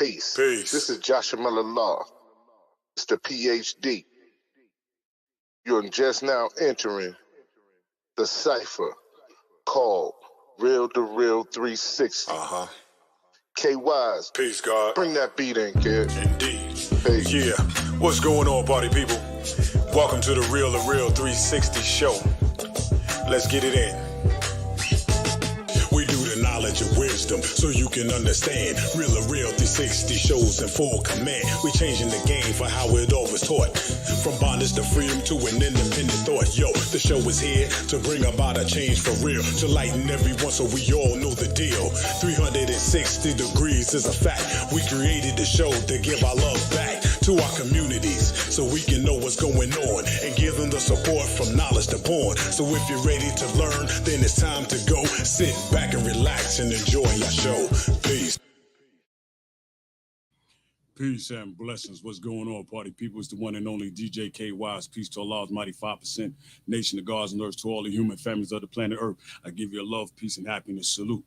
Peace. Peace. This is Joshua Miller Law, Mr. PhD. You're just now entering the cipher called Real2reel360. KYs. Peace, God. Bring that beat in, kid. Indeed. Peace. Yeah. What's going on, party people? Welcome to the Real2reel360 show. Let's get it in. We do the knowledge and wisdom so you can understand. Real2reel360 shows in full command. We changing the game for how it always taught. From bondage to freedom to an independent thought. Yo, the show is here to bring about a change for real. To lighten everyone so we all know the deal. 360 degrees is a fact. We created the show to give our love back to our communities so we can know what's going on and give them the support from knowledge to porn. So if you're ready to learn, then it's time to go. Sit back and relax and enjoy your show. Peace. Peace and blessings. What's going on, party people? It's the one and only DJ KY's. Peace to Allah's mighty 5% nation of gods and earth, to all the human families of the planet Earth. I give you a love, peace, and happiness salute.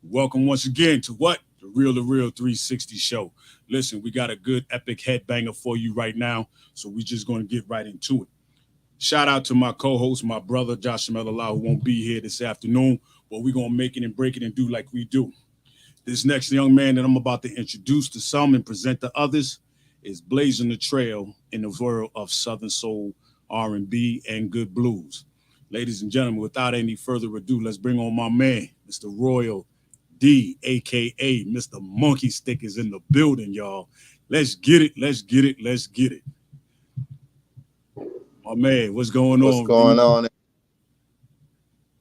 Welcome once again to what? The Real2reel360 show. Listen, we got a good epic headbanger for you right now, so we're just going to get right into it. Shout out to my co-host, my brother, Joshua Miller, who won't be here this afternoon, but we're going to make it and break it and do like we do. This next young man that I'm about to introduce to some and present to others is blazing the trail in the world of Southern soul, R&B, and good blues. Ladies and gentlemen, without any further ado, let's bring on my man, Mr. Royal D, a.k.a. Mr. Monkey Stick is in the building, y'all. Let's get it, let's get it, let's get it. My man, what's going on? What's going on?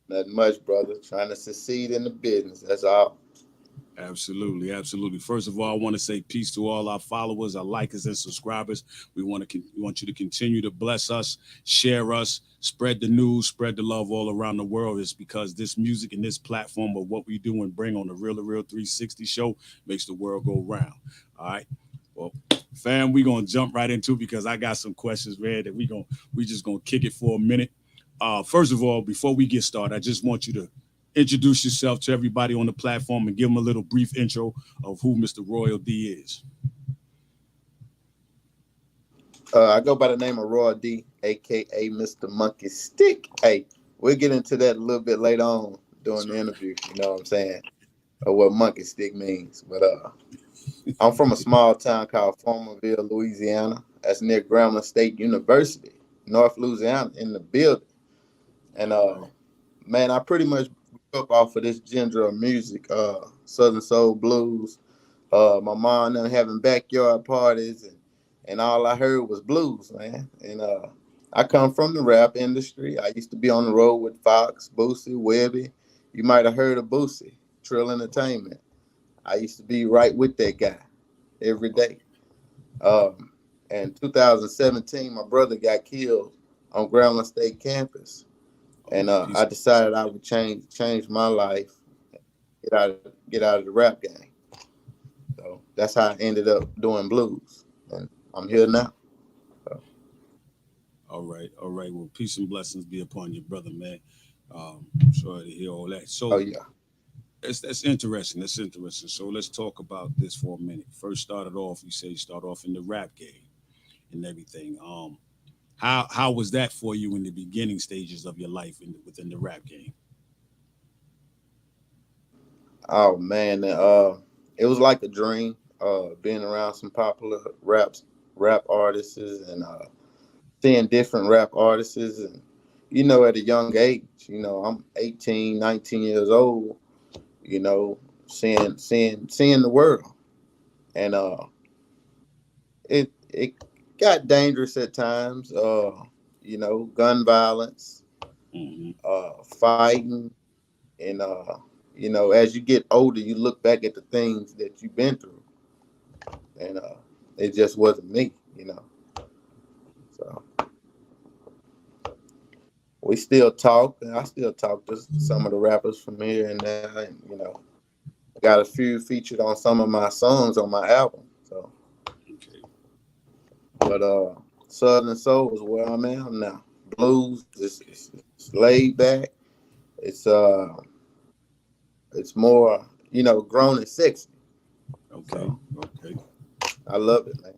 Nothing much, brother. Trying to succeed in the business, that's all. Absolutely, absolutely. First of all, I want to say peace to all our followers, our likers, and subscribers. We want you to continue to bless us, share us, spread the news, spread the love all around the world. It's because this music and this platform of what we do and bring on the Real2reel360 show makes the world go round. All right. Well, fam, we're gonna jump right into it because I got some questions, man, that we just gonna kick it for a minute. First of all, before we get started, I just want you to introduce yourself to everybody on the platform and give them a little brief intro of who Mr. Royal D is. I go by the name of Royal D, a.k.a. Mr. Monkey Stick. Hey, we'll get into that a little bit later on during the interview, you know what I'm saying, or what Monkey Stick means. But I'm from a small town called Farmerville, Louisiana. That's near Grambling State University, North Louisiana, in the building. And, man, I pretty much up off of this genre of music, Southern soul blues. My mom and them having backyard parties, and all I heard was blues, man. And I come from the rap industry. I used to be on the road with Fox, Boosie, Webby. You might have heard of Boosie, Trill Entertainment. I used to be right with that guy every day. In 2017, my brother got killed on Grambling State campus. And I decided I would change my life, get out of the rap game. So that's how I ended up doing blues, and I'm here now. So. All right. Well, peace and blessings be upon you, brother, man. Sorry to hear all that. So, yeah, that's interesting. That's interesting. So let's talk about this for a minute. First, started off. You say you start off in the rap game and everything. How was that for you in the beginning stages of your life within the rap game? Oh man, it was like a dream. Being around some popular rap artists and seeing different rap artists, and you know, at a young age, you know, I'm 18, 19 years old. You know, seeing the world, and it got dangerous at times. You know, gun violence, fighting, and you know, as you get older, you look back at the things that you've been through, and it just wasn't me, you know. So we still talk, and I still talk to some of the rappers from here and there, and you know, got a few featured on some of my songs on my album. So, but Southern soul is where I'm at now. Blues, it's laid back. It's more, you know, grown and sexy. Okay. So, Okay. I love it, man.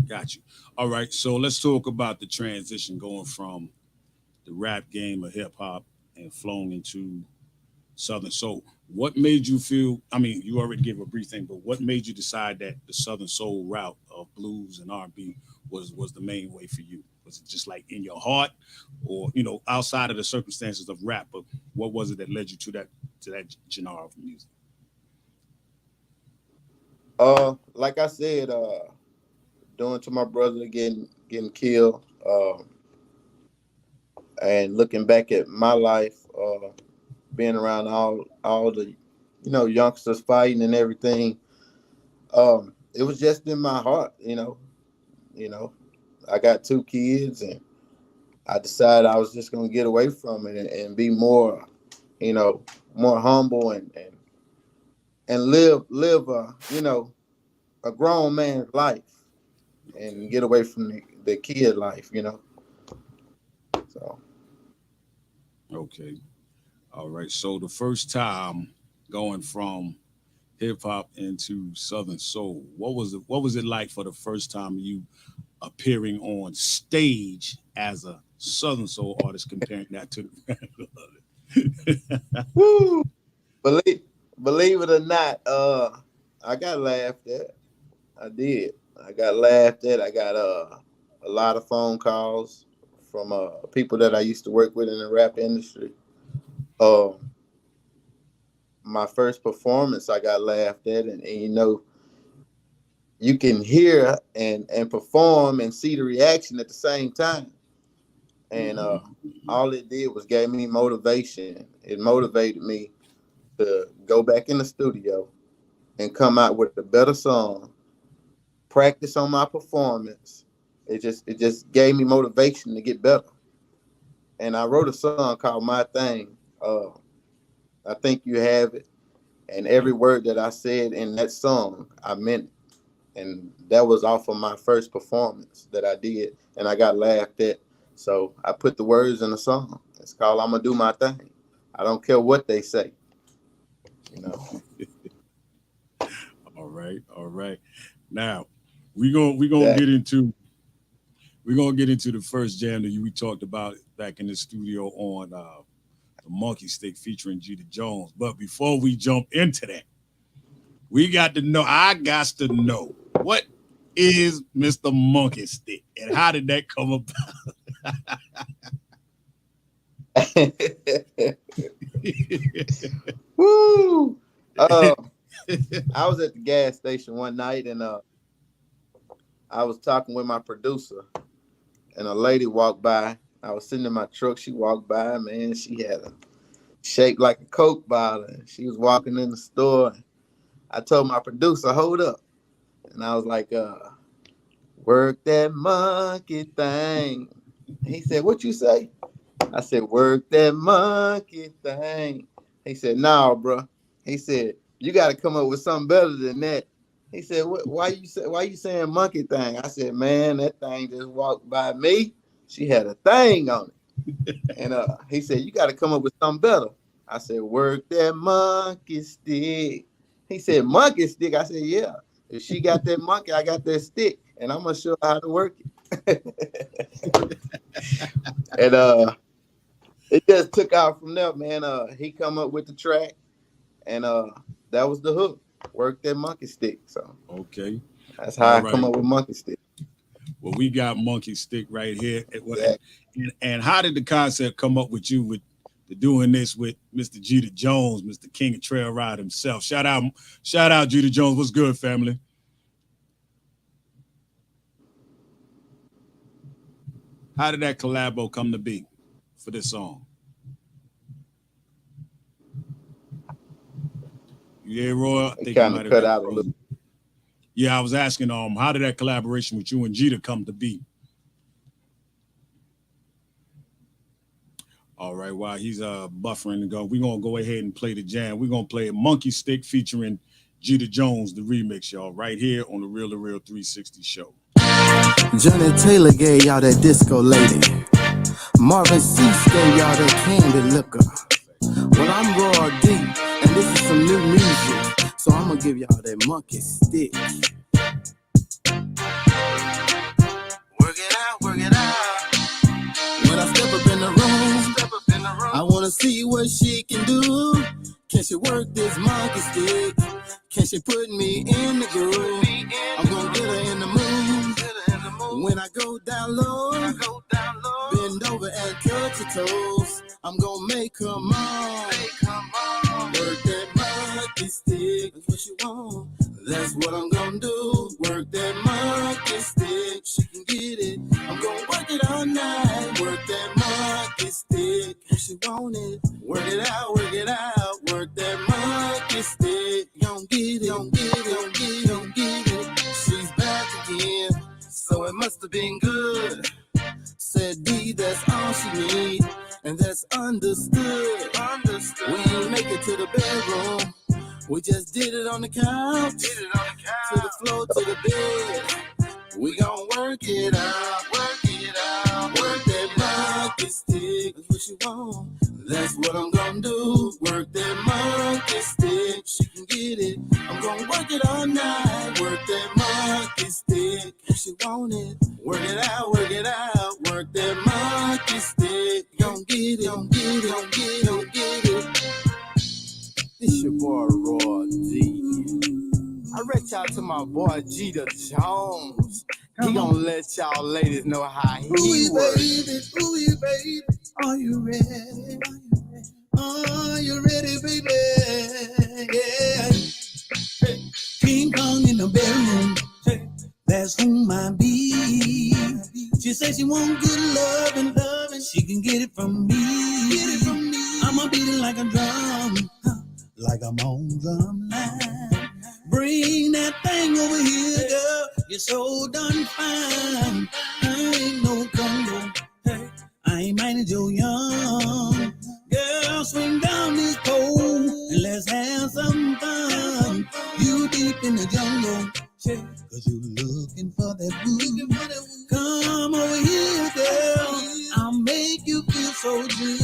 Got you. All right. So let's talk about the transition going from the rap game of hip hop and flowing into Southern Soul. What made you feel? I mean, you already gave a brief thing, but what made you decide that the Southern Soul route of blues and R&B was the main way for you? Was it just like in your heart, or outside of the circumstances of rap? But what was it that led you to that genre of music? Like I said, doing to my brother getting killed, and looking back at my life, being around all the youngsters fighting and everything. It was just in my heart, You know, I got 2 kids, and I decided I was just gonna get away from it and be more, more humble and live a grown man's life and get away from the kid life. So Okay. All right. So the first time going from hip hop into Southern Soul, what was it like for the first time you appearing on stage as a Southern Soul artist, comparing that to the woo, believe it or not, I got laughed at. I did. I got laughed at. I got a lot of phone calls from people that I used to work with in the rap industry. Um, my first performance, I got laughed at, and you can hear and perform and see the reaction at the same time. And all it did was gave me motivation. It motivated me to go back in the studio and come out with a better song, practice on my performance. It just gave me motivation to get better. And I wrote a song called My Thing. I think you have it. And every word that I said in that song, I meant it. And that was off of my first performance that I did, and I got laughed at. So I put the words in the song. It's called "I'm Gonna Do My Thing." I don't care what they say. You know. All right, all right. Now we're gonna That get into the first jam that we talked about back in the studio on the Monkey Stick featuring Jeter Jones. But before we jump into that, we got to know. I got to know what is Mr. Monkey Stick and how did that come about? Woo! I was at the gas station one night, and I was talking with my producer, and a lady walked by. I was sitting in my truck. She walked by. Man, she had a shaped like a Coke bottle. And she was walking in the store. I told my producer, "Hold up," and I was like, "Work that monkey thing." He said, "What you say?" I said, "Work that monkey thing." He said, "No, bro." He said, "You got to come up with something better than that." He said, Why you saying monkey thing?" I said, "Man, that thing just walked by me. She had a thing on it." And he said, "You got to come up with something better." I said, "Work that monkey stick." He said, "Monkey stick?" I said, "Yeah. If she got that monkey, I got that stick, and I'm gonna show her how to work it." And it just took out from there, man. He come up with the track, and that was the hook. Work that monkey stick. So Okay. that's how All I come right. up with monkey stick. Well, we got Monkey Stick right here. Exactly. And how did the concept come up with you with doing this with Mr. Jeter Jones, Mr. King of Trail Ride himself? Shout out, Jeter Jones. What's good, family? How did that collabo come to be for this song? Yeah, Roy. I It think you kind might of have cut got out a little. frozen. Yeah, I was asking, how did that collaboration with you and Jeter come to be? All right, while he's buffering and go, we're gonna go ahead and play the jam. We're gonna play a Monkey Stick featuring Jeter Jones, the remix, y'all, right here on the Real 360 show. Johnny Taylor gave y'all that disco lady. Marvin Cease gave y'all that candy looker. Well, I'm Raw D, and this is some new music. So I'm I'ma give y'all that monkey stick. Work it out, work it out. When I step up in the room, I wanna see what she can do. Can she work this monkey stick? Can she put me in the groove? I'm gonna get her in the mood. When I go down low, bend over and touch your toes. I'm gonna make her moan. Work that monkey stick. That's what she want. That's what I'm gonna do. Work that monkey stick. She can get it. I'm gonna work it all night. Work that monkey stick. She want it. Work it out, work it out. Work that monkey stick. Gon' get it, gon' get it, gon' get it, gon' get it. She's back again, so it must have been good. Said D, that's all she need, and that's understood. We ain't make it to the bedroom. We just did it on the couch. To the floor, to the bed. We gon' work it out, work it out. Work that monkey stick. That's what you want. That's what I'm gonna do. Work that monkey stick. She can get it. I'm gonna work it all night. Work that monkey stick. She want it. Work it out, work it out. Work that monkey stick. Gon' get it, gon' get it, gon' get it, gon' get it. It's your boy Raw D. I reach out to my boy Jeter Jones. He gonna let y'all ladies know how he works. Ooh, baby, are you ready? Are you ready, baby? Yeah. Hey. King Kong in the bedroom. Hey. That's whom I be. She says she want good love and she can get it from me. Get it from me. I'ma beat it like a drum, like I'm on drum line. Bring that thing over here, girl. You're so done fine. I ain't no Congo. Hey, I ain't minding your young. Girl, swing down this pole and let's have some fun. You deep in the jungle, cause you looking for that woo. Come over here, girl. I'll make you feel so good.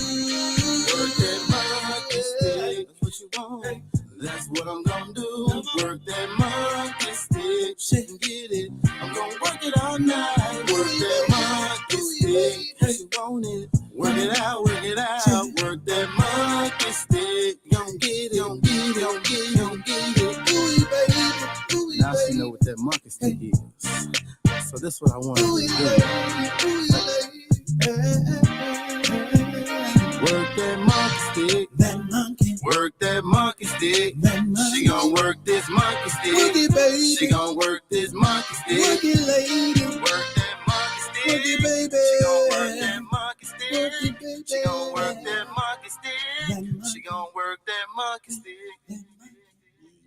Work that monkey stick. That's what you want. That's what I'm gonna do. Work that monkey stick. She can get it. I'm gonna work it all night. Work that monkey stick. She want it. Work it out, work it out. Work that monkey stick. Gon' get it, gon' get it, gon' get it, gon' get it. Ooh, baby. Now she know what that monkey stick is. So this is what I want to do. Work that monkey stick. That monkey. Work that monkey stick. That monkey. She gon' work this monkey stick. Work it, baby. She gon' work this monkey stick. Work it, lady. Work that monkey stick. Work it, baby. She gon' work that monkey stick. Work it, baby. She gon' work that monkey stick. She gon' work that monkey stick.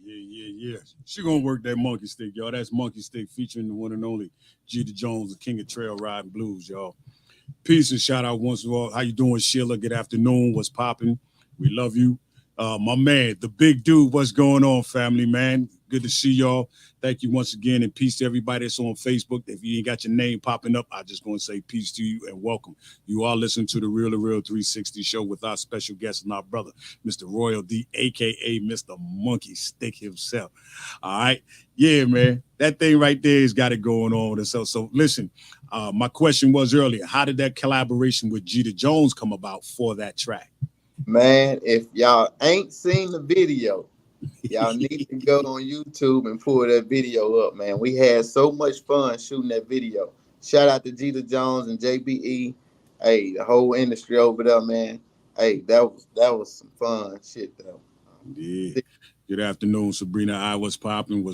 Yeah. She gonna work that monkey stick, y'all. That's Monkey Stick featuring the one and only Jeter Jones, the king of trail riding blues, y'all. Peace and shout out once and all. How you doing, Sheila? Good afternoon. What's popping? We love you. My man, the big dude, what's going on, family, man? Good to see y'all. Thank you once again, and peace to everybody that's on Facebook. If you ain't got your name popping up, I just going to say peace to you and welcome. You are listening to the Real2reel360 show with our special guest and our brother, Mr. Royal D, a.k.a. Mr. Monkey Stick himself. All right? Yeah, man. That thing right there has got it going on with itself. So listen, my question was earlier, how did that collaboration with Jeter Jones come about for that track? Man, if y'all ain't seen the video, y'all need to go on YouTube and pull that video up, man. We had so much fun shooting that video. Shout out to Jeter Jones and JBE. Hey, the whole industry over there, man. Hey, that was some fun shit, though. Yeah. Good afternoon, Sabrina. I was popping.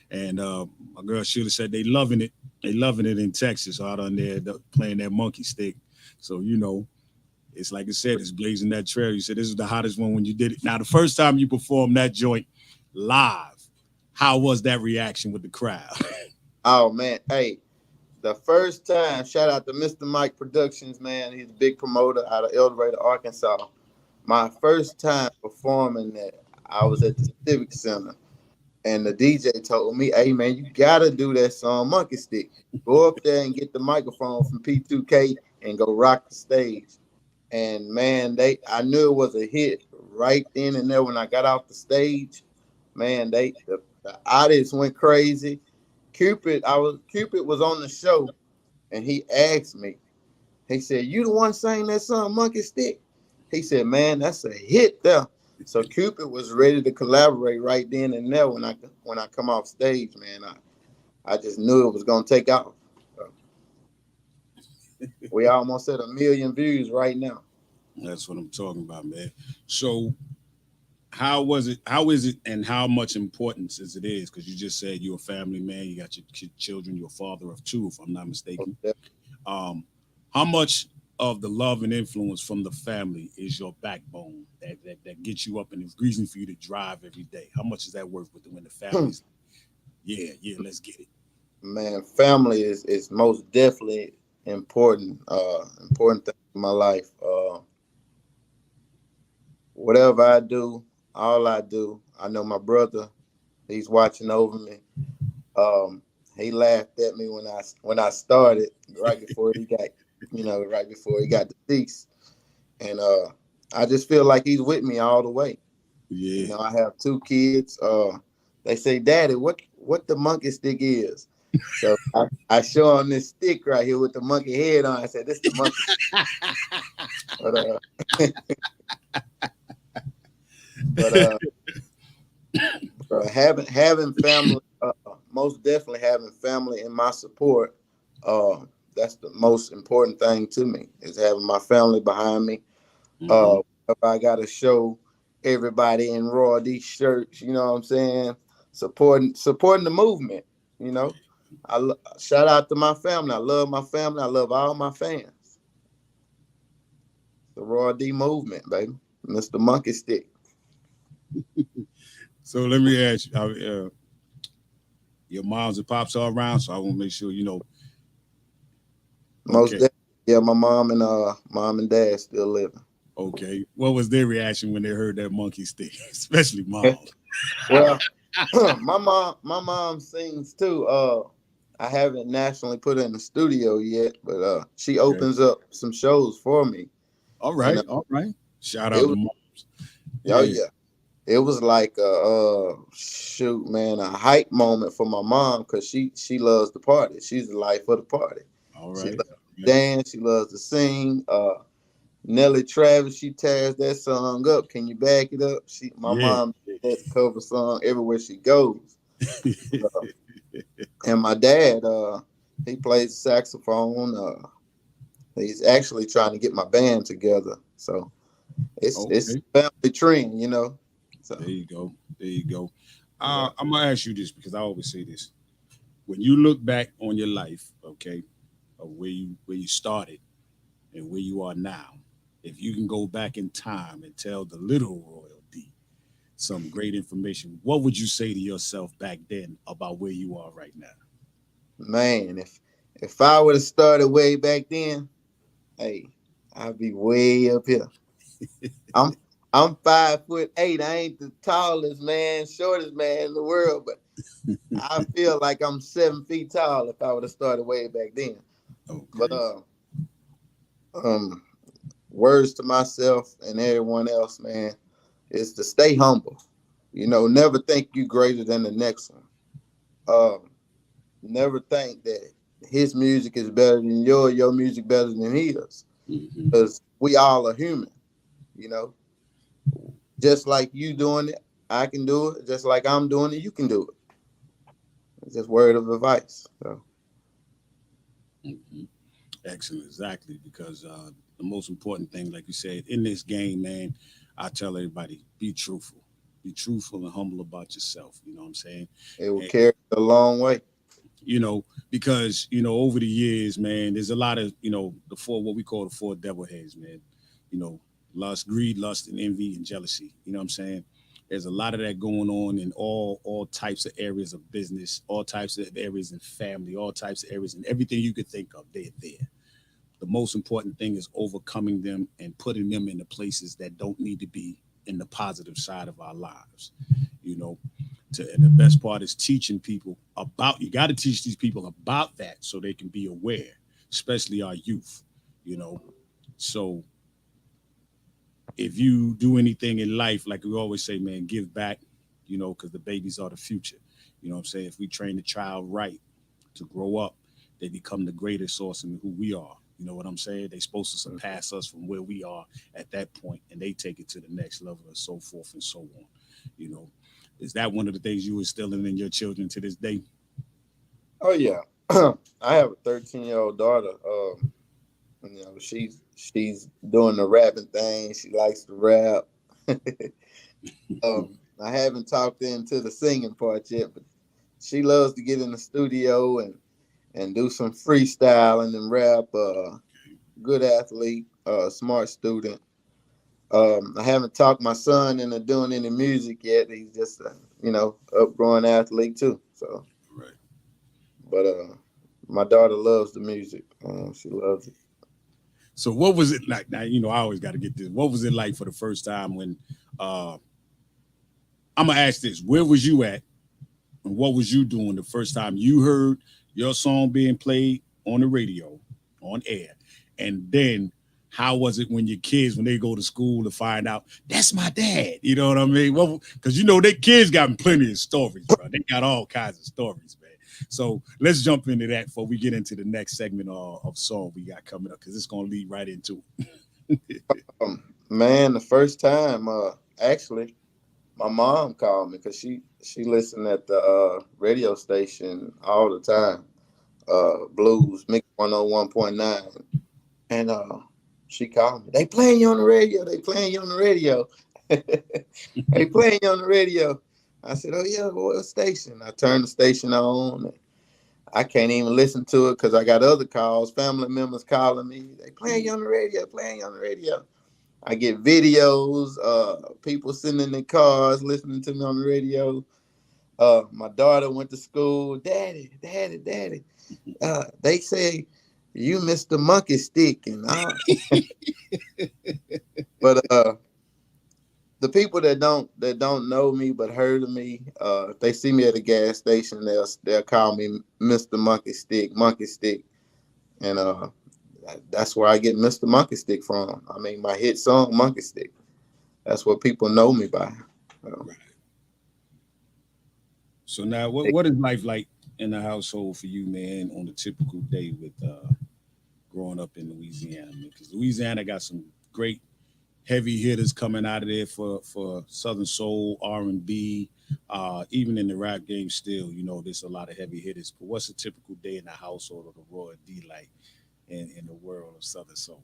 And my girl Sheila said they loving it. They loving it in Texas out on there playing that monkey stick. So, you know, it's like I said, it's blazing that trail. You said this is the hottest one when you did it. Now, the first time you performed that joint live, how was that reaction with the crowd? Oh, man. Hey, the first time, shout out to Mr. Mike Productions, man. He's a big promoter out of El Dorado, Arkansas. My first time performing that, I was at the Civic Center. And the DJ told me, hey, man, you got to do that song, Monkey Stick. Go up there and get the microphone from P2K and go rock the stage. And man, I knew it was a hit right then and there when I got off the stage. man, the audience went crazy. Cupid was on the show, and he asked me. He said, "You the one saying that song, Monkey Stick?" He said, "Man, that's a hit there." So Cupid was ready to collaborate right then and there when I come off stage, man. I just knew it was gonna take off. So we almost at 1 million views right now. That's what I'm talking about, man. So how was it? How is it? And how much importance is it is? Because you just said you're a family man. You got your children. You're a father of two, if I'm not mistaken. Um, how much of the love and influence from the family is your backbone that gets you up and is reason for you to drive every day? How much is that worth with when the family's yeah, let's get it. Man, family is most definitely important. Important thing in my life. Whatever I do, all I do, I know my brother. He's watching over me. Um, he laughed at me when I started right before he got, right before he got deceased, and I just feel like he's with me all the way. Yeah. I have two kids. They say, "Daddy, what the monkey stick is?" So I show him this stick right here with the monkey head on. I said, "This the monkey." But but having family, most definitely having family in my support. Uh, that's the most important thing to me is having my family behind me. Mm-hmm. If I got to show everybody in Raw D shirts, you know what I'm saying? Supporting the movement. You know, shout out to my family. I love my family. I love all my fans. The Raw D movement, baby. Mr. Monkey Stick. So let me ask you, your moms and pops are around, so I want to make sure you know. Most Okay, definitely. Yeah, my mom and dad still living. okay. What was their reaction when they heard that monkey stick, especially mom? Well, my mom sings too. I haven't nationally put her in the studio yet, but she Okay. opens up some shows for me, All and right, all right. Shout it out was to moms. oh Yeah, yeah, it was like a shoot man, a hype moment for my mom because she loves the party. She's the life of the party. all She right. loves to dance. She loves to sing. Nelly Travis, she tears that song up. Can you back it up? My Yeah. mom that cover song everywhere she goes. And my dad, he plays saxophone. He's actually trying to get my band together. So it's Okay. family trend, So There you go. There you go. yeah, I'm gonna ask you this because I always say this. When you look back on your life, okay, of where you started and where you are now, if you can go back in time and tell the little Royal D some great information, what would you say to yourself back then about where you are right now? man, if I would have started way back then, hey, I'd be way up here. I'm I'm 5'8". I ain't the tallest man, shortest man in the world, but I feel like I'm 7 feet tall if I would have started way back then. But Okay. um, words to myself and everyone else, man, is to stay humble. Never think you greater than the next one. Um, Never think that his music is better than your music better than his, Hmm. because we all are human. You know, just like you doing it, I can do it. Just like I'm doing it, you can do it. It's just word of advice. So Hmm. Excellent, exactly. Because the most important thing, like you said, in this game, man, I tell everybody, be truthful and humble about yourself. You know what I'm saying? it will carry a long way. you know, because over the years, man, there's a lot of the four what we call the four devil heads, man. You know, lust, greed, lust, and envy and jealousy. You know what I'm saying? There's a lot of that going on in all types of areas of business, all types of areas in family, all types of areas and everything you could think of. They're there. The most important thing is overcoming them and putting them in the places that don't need to be in the positive side of our lives. You know, and the best part is teaching people about. You got to teach these people about that so they can be aware, especially our youth. You know, so if you do anything in life, like we always say, man, give back, you know, because the babies are the future. You know what I'm saying? If we train the child right to grow up, they become the greatest source in who we are. You know what I'm saying? They're supposed to surpass us from where we are at that point, and they take it to the next level, and so forth and so on. You know, is that one of the things you instilling in your children to this day? Oh yeah. I have a 13-year-old daughter. You know, she's doing the rapping thing. She likes to rap. I haven't talked into the singing part yet, but she loves to get in the studio and do some freestyling and rap. Good athlete, smart student. I haven't talked my son into doing any music yet. He's just a, you know, upgrowing athlete too. So, Right. but my daughter loves the music. She loves it. So what was it like? Now, you know, I always got to get this. What was it like for the first time when uh I'm gonna ask this, where was you at and what was you doing the first time you heard your song being played on the radio, on air? And then how was it when your kids, when they go to school to find out that's my dad? You know what I mean? Well, because you know their kids got plenty of stories, bro. They got all kinds of stories, man. So let's jump into that before we get into the next segment of song we got coming up, because it's gonna lead right into it. Man, the first time, actually, my mom called me because she listened at the radio station all the time. Blues Mix 101.9. And she called me. They playing you on the radio. They playing you on the radio. They playing you on the radio. I said, oh yeah, what station? I turned the station on. I can't even listen to it because I got other calls, family members calling me. They playing you on the radio, playing you on the radio. I get videos, people sitting in their cars listening to me on the radio. My daughter went to school. Daddy, daddy, daddy. They say you missed the monkey stick, and but the people that don't know me but heard of me, if they see me at a gas station, they'll call me Mr. Monkey Stick, and that's where I get Mr. Monkey Stick from. I mean, my hit song Monkey Stick. That's what people know me by. Right. So now, what is life like in the household for you, man, on a typical day with growing up in Louisiana? Because Louisiana got some great heavy hitters coming out of there for Southern Soul, R&B, even in the rap game. Still, you know, there's a lot of heavy hitters. But what's a typical day in the household of the Roy D like in the world of Southern Soul?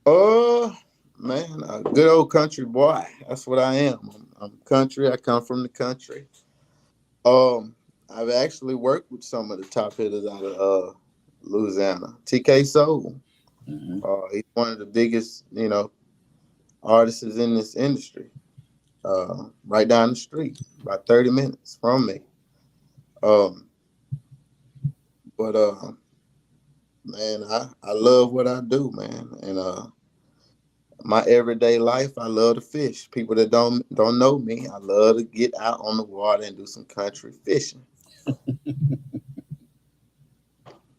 Oh man, a good old country boy. That's what I am. I'm country. I come from the country. I've actually worked with some of the top hitters out of Louisiana. TK Soul. Mm-hmm. He's one of the biggest, artists in this industry. Right down the street, about 30 minutes from me. Um, but man, I love what I do, man. And my everyday life, I love to fish. People that don't know me, I love to get out on the water and do some country fishing.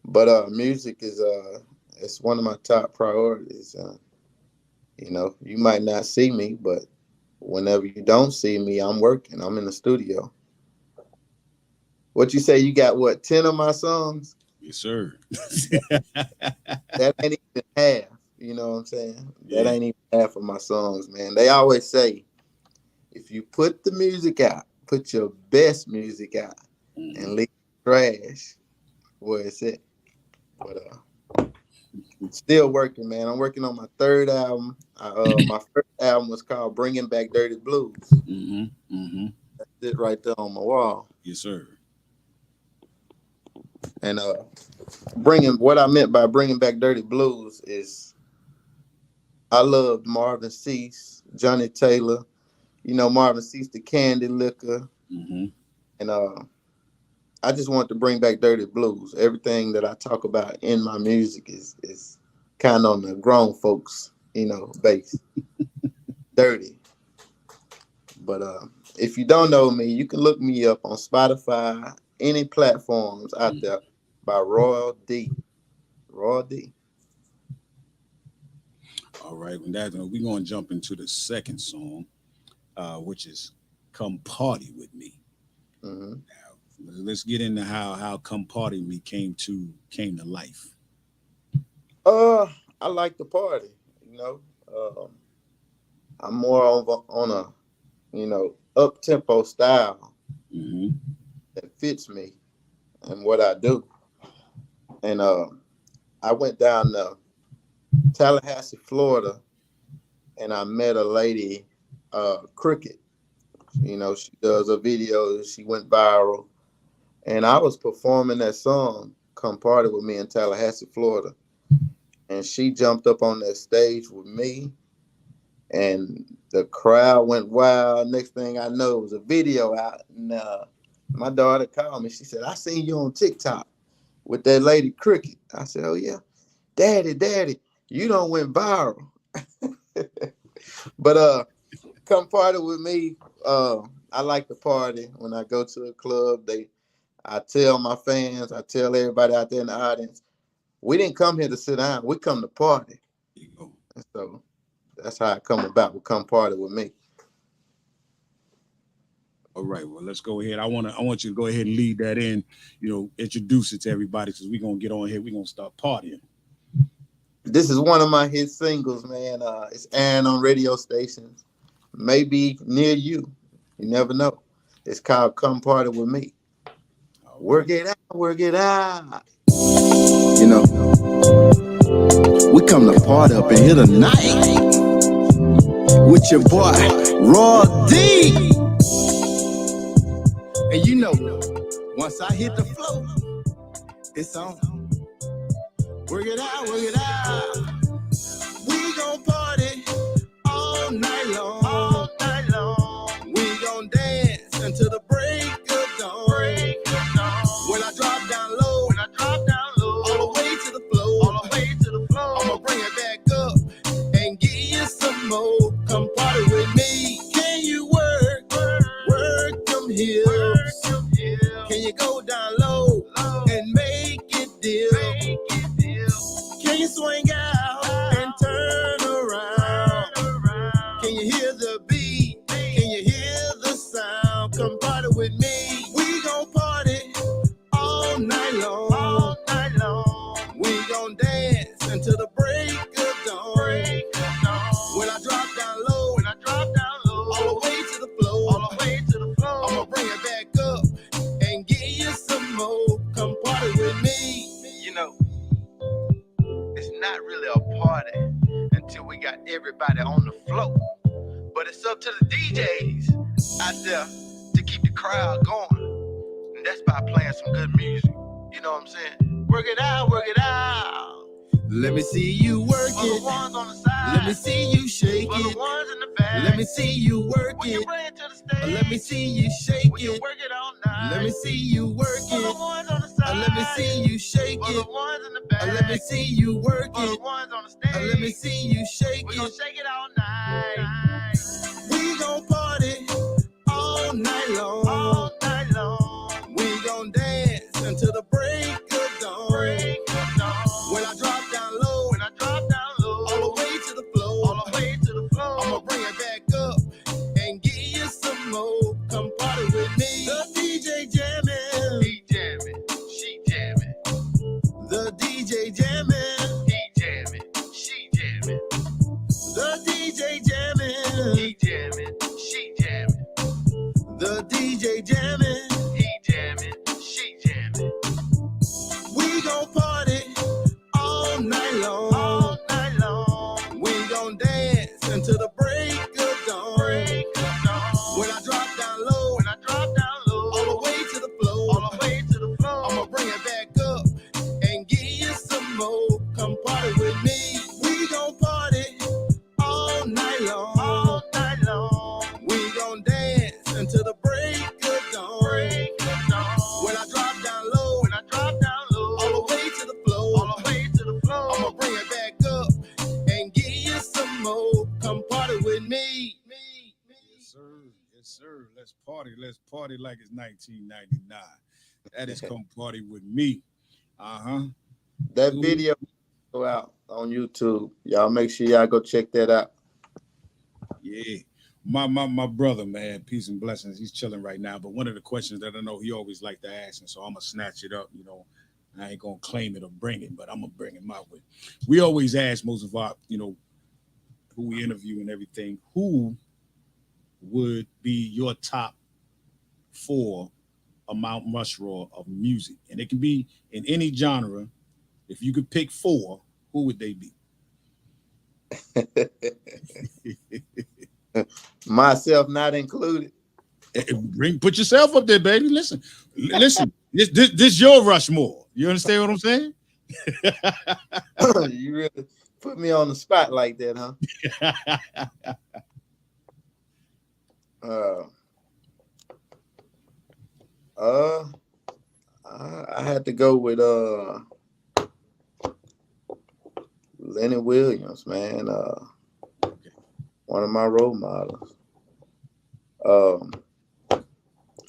But music is it's one of my top priorities. You might not see me, but whenever you don't see me, I'm working. I'm in the studio. What you say? You got what? 10 of my songs? Yes, sir. That ain't even half. You know what I'm saying? That Yeah. ain't even half of my songs, man. They always say, if you put the music out, put your best music out, Mm-hmm. and leave trash where it's at. But still working, man. I'm working on my third album. My first album was called Bringing Back Dirty Blues. Mm-hmm. Mm-hmm. That's it right there on my wall. Yes, sir. And bringing what I meant by bringing back Dirty Blues is I loved Marvin Cease, Johnny Taylor. Marvin Cease, the Candy Liquor, Mm-hmm. and I just want to bring back Dirty Blues. Everything that I talk about in my music is kind of on the grown folks, base. Dirty. But if you don't know me, you can look me up on Spotify, any platforms out there by Royal D. Royal D. All right. When that we're gonna jump into the second song, which is Come Party With Me. Mm-hmm. Now, let's get into how Come Party With Me came to life. I like the party, you know. I'm more on a, you know, up tempo style Mm-hmm. that fits me and what I do. And I went down to Tallahassee, Florida, and I met a lady, Cricket. You know, she does a video. She went viral, and I was performing that song, "Come Party With Me" in Tallahassee, Florida, and she jumped up on that stage with me, and the crowd went wild. Next thing I know, it was a video out, and my daughter called me. She said, "I seen you on TikTok with that lady Cricket." I said, "Oh yeah, Daddy, you don't went viral." But come party with me. I like to party. When I go to a club, I tell my fans, I tell everybody out there in the audience, we didn't come here to sit down. We come to party. There you go. And so that's how it come about. Come party with me. All right, well, let's go ahead. I want you to go ahead and lead that in, you know, introduce it to everybody, because we're gonna get on here, we're gonna start partying. This is one of my hit singles, man. It's airing on radio stations, maybe near you. You never know. It's called Come Party With Me. All Work right. it out, work it out. You know, we come to party up in here tonight with your boy, Raw D. And you know, once I hit the flow, it's on. Work it out, work it out. We gon' party all night long. All night long. We gon' dance until the break of dawn. When I drop down low, all the way to the floor, I'ma bring it back up and give you some more. Come party with me. Can you work them hips? Can you go down low and make it dip? Can you swing out and turn around? Can you hear the beat? Can you hear the sound? Come party with me. We gon' party all night long. All night long. We gon' dance until the break of dawn. When I drop down low, all the way to the floor, I'ma bring it back up and give you some more. Come party with me. You know, it's not really a party until we got everybody on the floor. But it's up to the DJs out there to keep the crowd going. And that's by playing some good music. You know what I'm saying? Work it out, work it out. Let me see you work it. The ones on the side. Let me see you shake it. The ones in the back. Let me see you work it. You bring it to the stage. Let me see you shake it. You work it all night. Let me see you work it. The ones on the side. Let me see you shake it. The ones in the back. Let me see you work it. The ones on the stage. Let me see you shake it. We gon' shake it all night. We gon' party all night long. All night long. We gon' dance until the break of dawn. When I drop down low, all the way to the floor, I'ma bring it back up and give you some more. Come party with me. The DJ jamming, he jamming, she jamming. The DJ jamming, he jamming, she jamming. The DJ jamming, he jamming, she jamming. The DJ jamming, he jamming, she jamming. We gon' party all night long. All night long. We gon' dance until the break of dawn. When I drop down low, all the way to the floor, I'ma bring it back up and give you some more. Come party with me. We gon' party all night long. All night long. We gon' dance until the break of dawn. When I drop down low, all the way to the floor, I'ma bring it back up and give you some more. Come party with me. Yes, sir. Yes, sir. Let's party like it's 1999. That is Come Party With Me. That video go out on YouTube. Y'all make sure y'all go check that out. Yeah. My brother, man, peace and blessings. He's chilling right now. But one of the questions that I know he always like to ask, and so I'm gonna snatch it up. I ain't gonna claim it or bring it, but I'm gonna bring it my way. We always ask most of our, who we interview and everything, who would be your top four a Mount Rushmore of music, and it can be in any genre. If you could pick four, who would they be? Myself not included. Put yourself up there, baby. Listen. This your Rushmore. You understand what I'm saying? You really put me on the spot like that, huh? I had to go with Lenny Williams, man. One of my role models.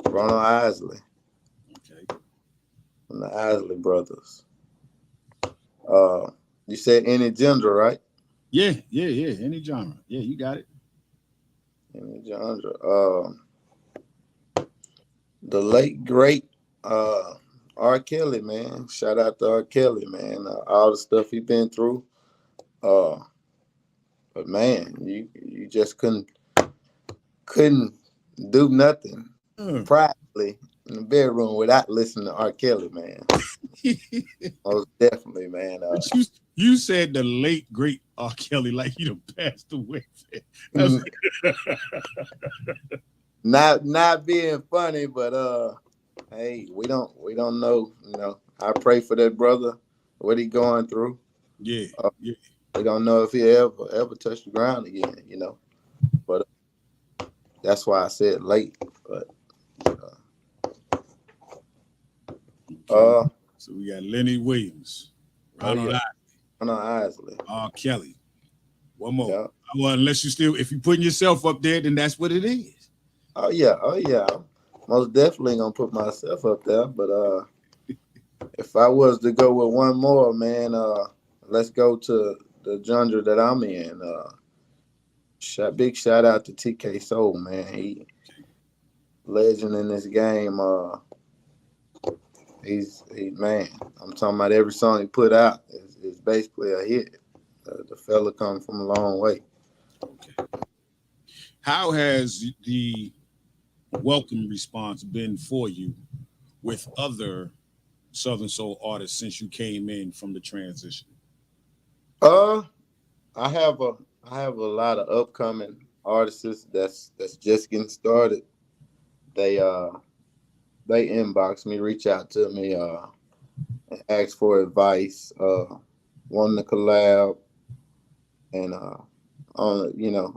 Ronald Isley. Okay. From the Isley brothers. You said any genre, right? Yeah. Any genre. Yeah, you got it. Any genre. The late great R. Kelly, man. Shout out to R. Kelly, man. All the stuff he been through. But man, you just couldn't do nothing privately in the bedroom without listening to R. Kelly, man. Most definitely, man. You said the late great R. Kelly like he done passed away. Not being funny, but hey, we don't know. I pray for that brother, what he going through. Yeah. We don't know if he ever touch the ground again. But that's why I said late. But so we got Lenny Williams, Ronald Isley, R. Kelly. One more. Yeah. Well, unless if you're putting yourself up there, then that's what it is. Oh yeah. Most definitely gonna put myself up there. But if I was to go with one more, man, let's go to the genre that I'm in. Big shout out to TK Soul, man. He legend in this game. He's man. I'm talking about every song he put out is basically a hit. The fella come from a long way. Okay. How has the welcome response been for you with other Southern Soul artists since you came in from the transition? I have a lot of upcoming artists that's just getting started. They inbox me, reach out to me, and ask for advice, wanting to collab, and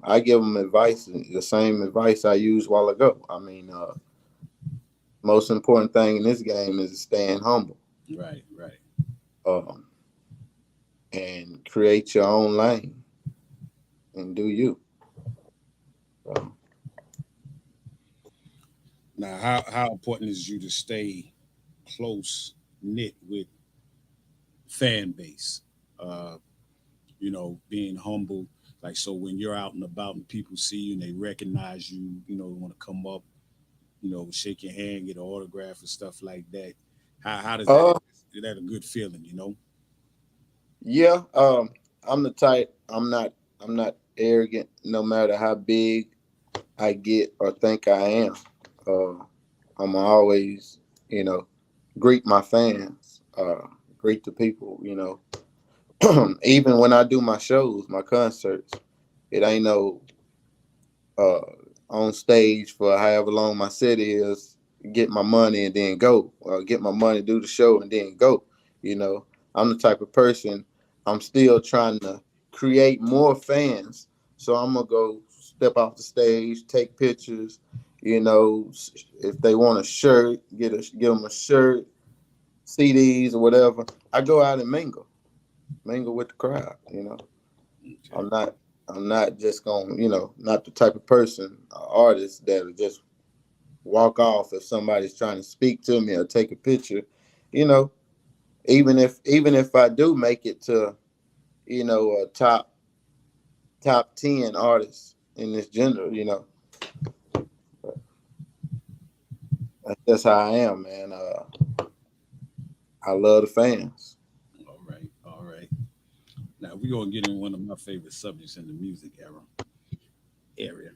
I give them advice, the same advice I used a while ago. I mean, most important thing in this game is staying humble. Right. And create your own lane and do you. Now, how important is you to stay close knit with fan base? Being humble. Like, so when you're out and about and people see you and they recognize you, want to come up, shake your hand, get an autograph and stuff like that. How does that? Is that a good feeling? Yeah. I'm the type. I'm not arrogant. No matter how big I get or think I am, I'm always, greet my fans, greet the people. Even when I do my shows, my concerts, it ain't no on stage for however long my set is, get my money and then go, or get my money, do the show and then go. I'm the type of person, I'm still trying to create more fans. So I'm going to go step off the stage, take pictures, if they want a shirt, get them a shirt, CDs or whatever. I go out and mingle with the crowd. Okay. I'm not just going, not the type of person, artist that'll just walk off if somebody's trying to speak to me or take a picture. Even if I do make it to, a top 10 artist, in this gender, you know. That's just how I am, man. I love the fans. All right. Now we're gonna get in one of my favorite subjects in the music area,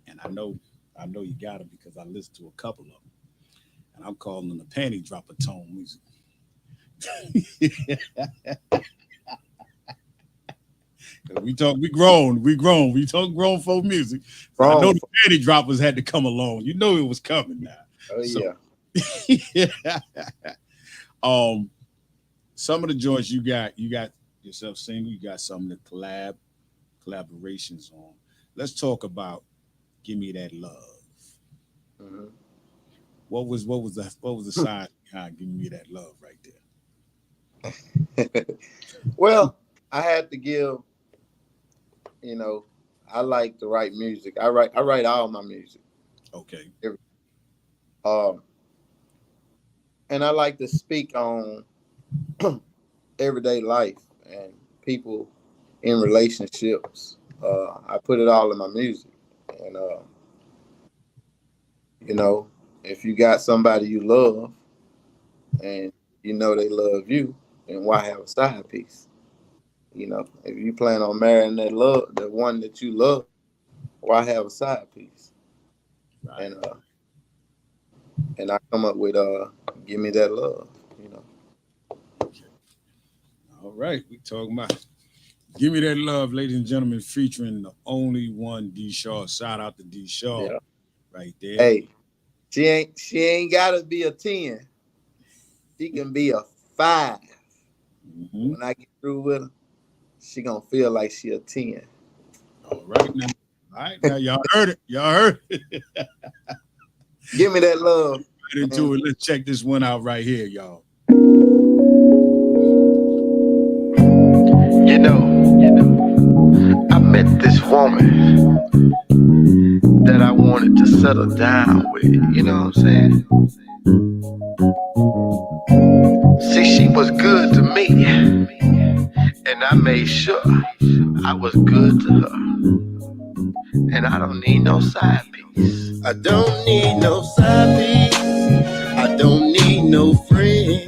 and I know you got it because I listened to a couple of them, and I'm calling them the panty dropper tone music. we talk grown folk music. So I know the panty droppers had to come along. You know it was coming now. Oh yeah. Some of the joints you got yourself single, you got some of the collaborations on. Let's talk about "Give Me That Love." Mm-hmm. What was the sign behind "Give Me That Love" right there? Well, I had to give. You know, I like to write music. I write all my music. Okay. And I like to speak on everyday life and people in relationships. I put it all in my music. And, you know, if you got somebody you love and you know they love you, then why have a side piece? You know, if you plan on marrying the one that you love, why have a side piece? Right. And I come up with "Give Me That Love," you know. Okay. All right, we talking about "Give Me That Love," ladies and gentlemen, featuring the only one D Shaw. Shout out to D Shaw, yeah. Right there. Hey, she ain't gotta be a 10. She can be a 5. Mm-hmm. When I get through with her, she gonna feel like she a 10. All right now, y'all heard it. Give me that love. Right into it. Let's check this one out right here, y'all. You know, I met this woman that I wanted to settle down with. You know what I'm saying? See, she was good to me, and I made sure I was good to her. And I don't need no side piece. I don't need no side piece. I don't need no friend.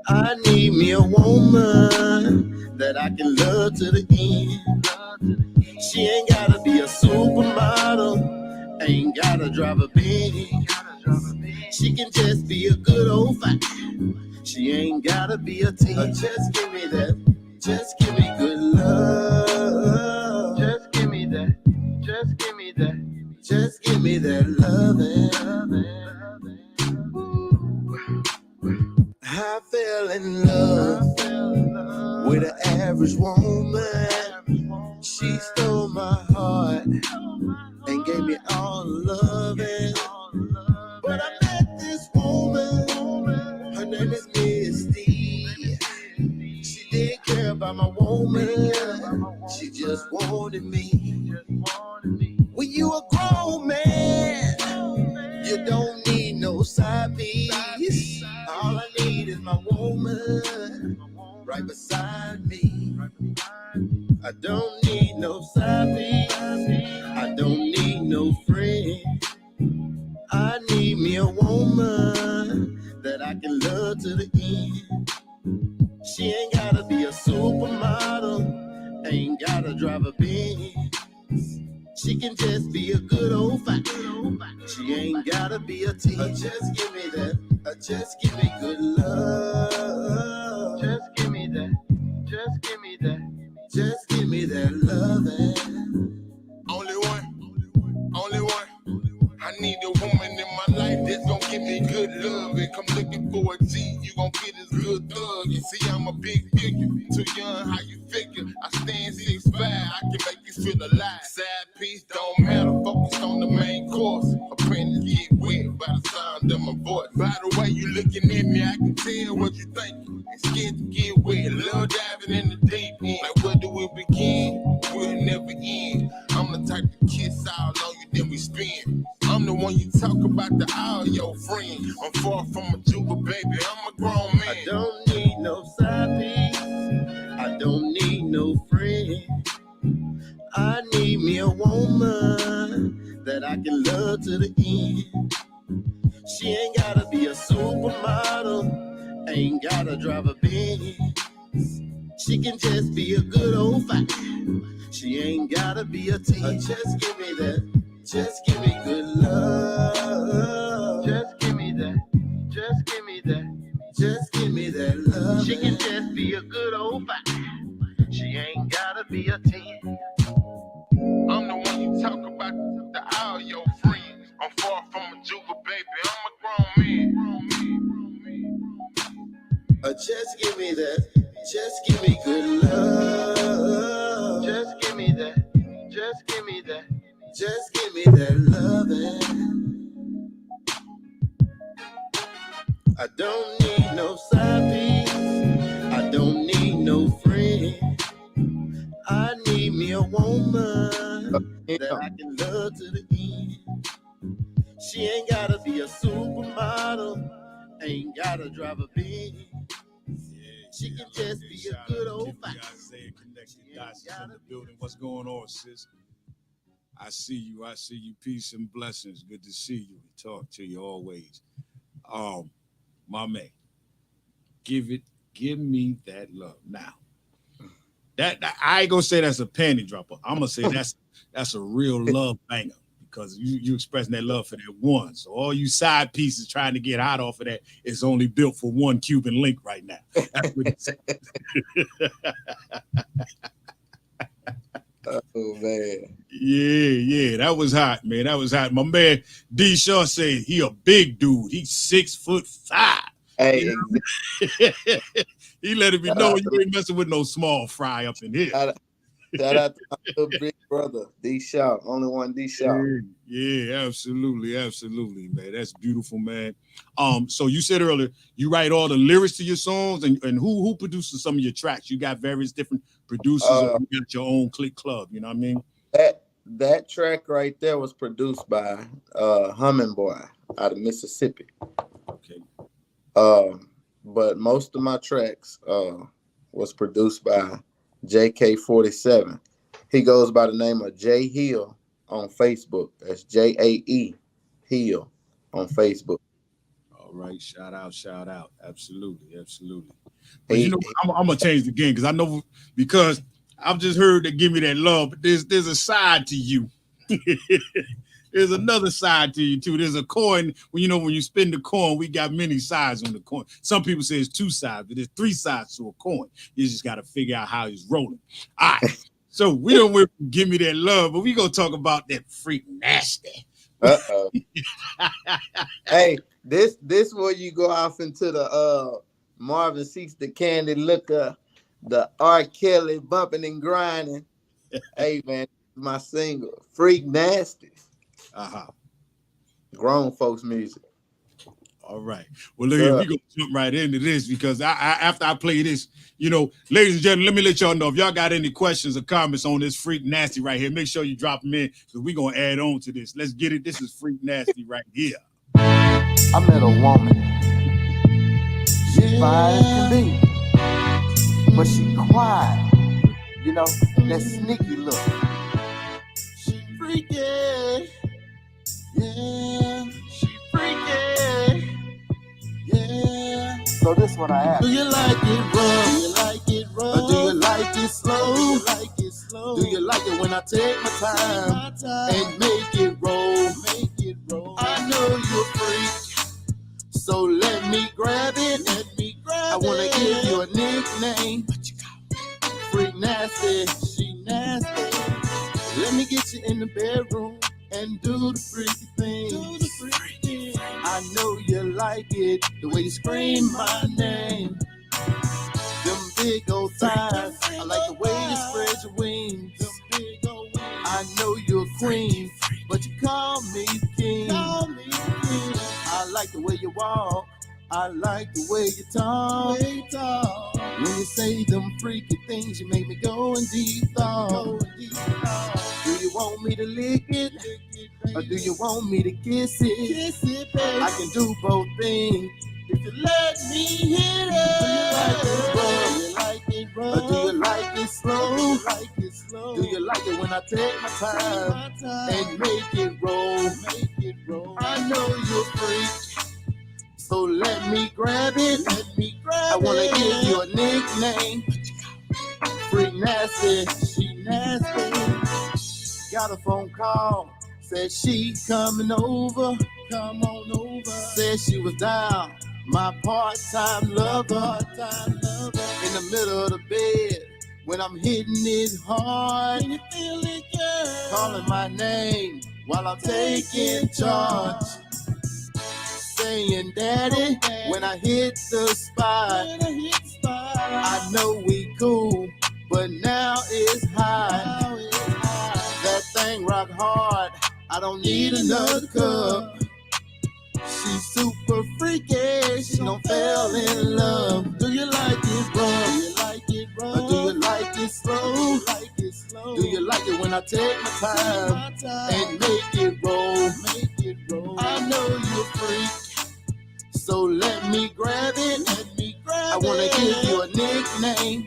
I need me a woman that I can love to the end. She ain't gotta be a supermodel, ain't gotta drive a Bentley. She can just be a good old fight. She ain't gotta be a 10. Just give me that. Just give me good love. Just give me that. Just give me that. Just give me that loving. I fell in love with an average woman. She stole my heart and gave me all the loving. But I met this woman. Her name is Misty. She didn't care about my woman. She just wanted me. When you a grown man, you don't need no side piece. All I need is my woman right beside me. I don't need no side piece. I don't need no friend. I need me a woman that I can love to the end. She ain't gotta be a supermodel, ain't gotta drive a Benz. She can just be a good old fight. She ain't gotta be a 10. Just give me that. Just give me good love. Just give me that. Just give me that. Just give me that loving. Only one. I need a woman in my life that's gonna give me good love. And come looking for a G, you gon' get this good thug. You see, I'm a big figure, too young, how you figure? I stand 6'5", I can make you feel alive. Side piece don't matter, focus on the main course. Apprentice get wet by the sound of my voice. By the way you looking at me, I can tell what you thinking. Ain't scared to get wet, love diving in the deep end. Like where do we begin? We'll never end. I'm the type to kiss all on you, then we spin. I'm the one you talk about to all your friends. I'm far from a Juba, baby, I'm a grown man. I don't need no side piece. I don't need no friend. I need me a woman that I can love to the end. She ain't gotta be a supermodel, ain't gotta drive a Benz. She can just be a good old fight. She ain't gotta be a 10. Just give me that. Just give me good love. Just give me that. Just give me that. Just give me that love. She can just be a good old fight. She ain't gotta be a 10. I'm the one you talk about, the all your friends. I'm far from a juga baby, I'm a grown man. Just give me that. Just give me good love. Just give me that. Just give me that. Just give me that loving. I don't need no side piece. I don't need no friend. I need me a woman that I can love to the end. She ain't gotta be a supermodel, ain't gotta drive a Benz. She can just be a good old fight. Isaiah Connected Dots in the building. What's going on, sis? I see you. I see you. Peace and blessings. Good to see you. We talk to you always. My man, give me that love. Now, that I ain't gonna say that's a panty dropper. I'm gonna say that's a real love banger because you expressing that love for that one. So all you side pieces trying to get hot off of that is only built for one Cuban link right now. That's what it says. Oh man. Yeah, that was hot, man. That was hot. My man D. Shaw said he a big dude. He's 6'5". Hey, You know? He let me know you ain't messing with no small fry up in here. Shout out to my little big brother, D. Shaw. Only one D. Shaw. Yeah, absolutely, man. That's beautiful, man. So you said earlier you write all the lyrics to your songs, and who produces some of your tracks? You got various different producers, or you got your own click club. You know what I mean? That track right there was produced by Humming Boy out of Mississippi. Okay. But most of my tracks was produced by JK47. He goes by the name of Jay Hill on Facebook. That's JAE Hill on Facebook. All right, shout out. Absolutely. But you know, I'm gonna change the game because I know because I've just heard that give me that love, but there's a side to you. There's another side to you too. There's a coin. When you spin the coin, we got many sides on the coin. Some people say it's two sides, but there's three sides to a coin. You just got to figure out how it's rolling. All right. So we don't give me that love, but we gonna talk about that freak nasty. Hey, this where you go off into the Marvin Seeks the Candy Looker, the R. Kelly bumping and grinding. Hey man, my single, Freak Nasty. Grown folks music. All right. Well, look here, we gonna jump right into this because after I play this, ladies and gentlemen, let me let y'all know if y'all got any questions or comments on this Freak Nasty right here. Make sure you drop them in because we're gonna add on to this. Let's get it. This is Freak Nasty right here. I met a woman. She fine as can be, but she quiet. That sneaky look. She freaky. Yeah, she freaky. Yeah. So this what I ask. Do you like it rough? Do you like it rough? Or do you like it slow? Do you like it slow? Do you like it when I take my time and make it roll? I know you're a freak, so let me grab it. I wanna give you a nickname. Freak Nasty, she nasty. Let me get you in the bedroom and do the freaky thing. I know you like it, the way you scream my name. Them big old thighs, I like the way you spread your wings. I know you're a queen, but you call me king. I like the way you walk, I like the way you talk. When you say them freaky things, you make me go in deep thought. Do you want me to lick it? Or do you want me to kiss it? I can do both things if you let me hit it. Do you like it rough? Or do you like it slow? Do you like it when I take my time and make it roll? I know you're free, so let me grab it. I wanna give you a nickname. Freak nasty, she nasty. Got a phone call, said she coming over. Come on over. Said she was down, my part-time lover. In the middle of the bed, when I'm hitting it hard. Can you feel it, girl? Calling my name while I'm taking charge. Saying daddy, when I hit the spot. I know we cool, but now it's hot. That thing rock hard, I don't need another cup. She's super freaky, she don't fell in love. Do you like it rough? Or do you like it slow? Do you like it when I take my time and make it roll? I know you're a freak, so let me grab it. I wanna give you a nickname.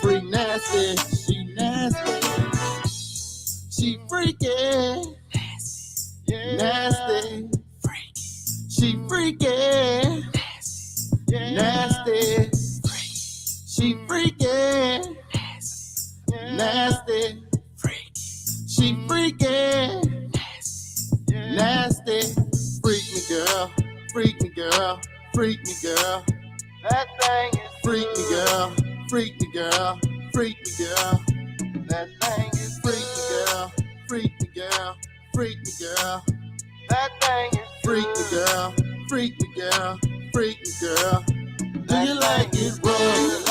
Freak nasty, she nasty. She freaky, nasty. She freaky, nasty. She freaky, nasty. She freaky, nasty. Freak me, girl. Freak me, girl. Freak me, girl. That thing is freak me, girl. Freak me, girl. Freak me, girl. That thing is freak me, girl. Freak me, girl. Freak me, girl. That thing is freak me, girl. Freak me, girl. Freak me, girl. Do you like it rough?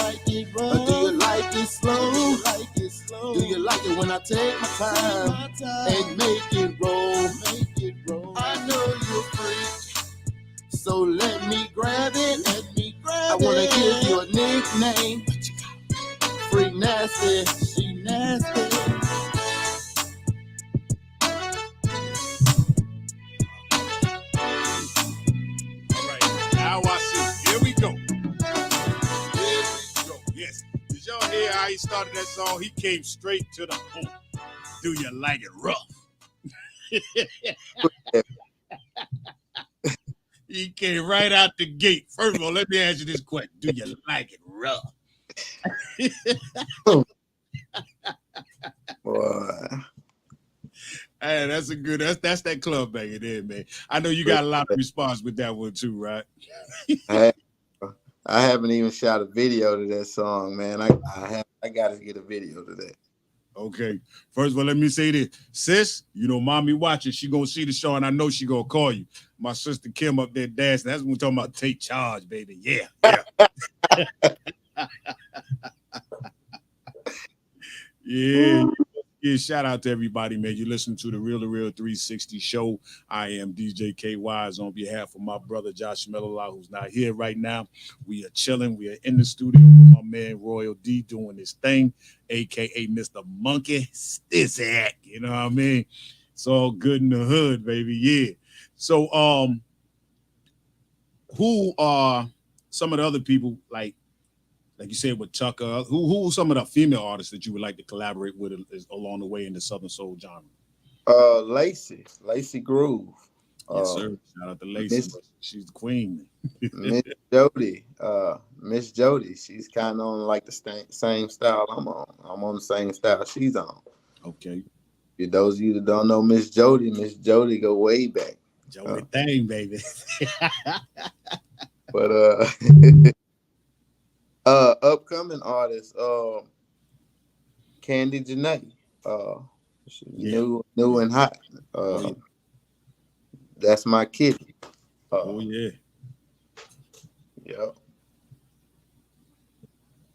Or do you like it slow? Do you like it when I take my time and make it roll? I know you're a freak, so let me grab it. I wanna give you a nickname. Freak nasty, she nasty. All right, now I see. Here we go. Yes. Did y'all hear how he started that song? He came straight to the point. Do you like it rough? He came right out the gate. First of all, let me ask you this question. Do you like it rough? Boy. Hey, that's a good, that's that club banger there, man. I know you got a lot of response with that one too, right? I haven't even shot a video to that song, man. I gotta get a video to that. Okay. First of all, let me say this. Sis, you know, mommy watching, she gonna see the show and I know she gonna call you. My sister Kim up there dancing. That's when we're talking about take charge, baby. Yeah. Yeah. Yeah, shout out to everybody, man. You listen to the Real2reel360 show. I am DJ K Wise on behalf of my brother Josh Melala, who's not here right now. We are chilling. We are in the studio with my man Royal D doing his thing, aka Mr. Monkey Stizzak. You know what I mean? It's all good in the hood, baby. Yeah. So, who are some of the other people like you said with Tucker? Who are some of the female artists that you would like to collaborate with along the way in the Southern Soul genre? Lacey Groove. Yes, sir. Shout out to Lacey. She's the queen. Miss Jody. She's kind of on like the same style I'm on. I'm on the same style she's on. Okay. For those of you that don't know Miss Jody go way back. Jody thing, baby. But upcoming artist, Candy Janae. She's new and hot. That's my kitty. Oh yeah. Yep.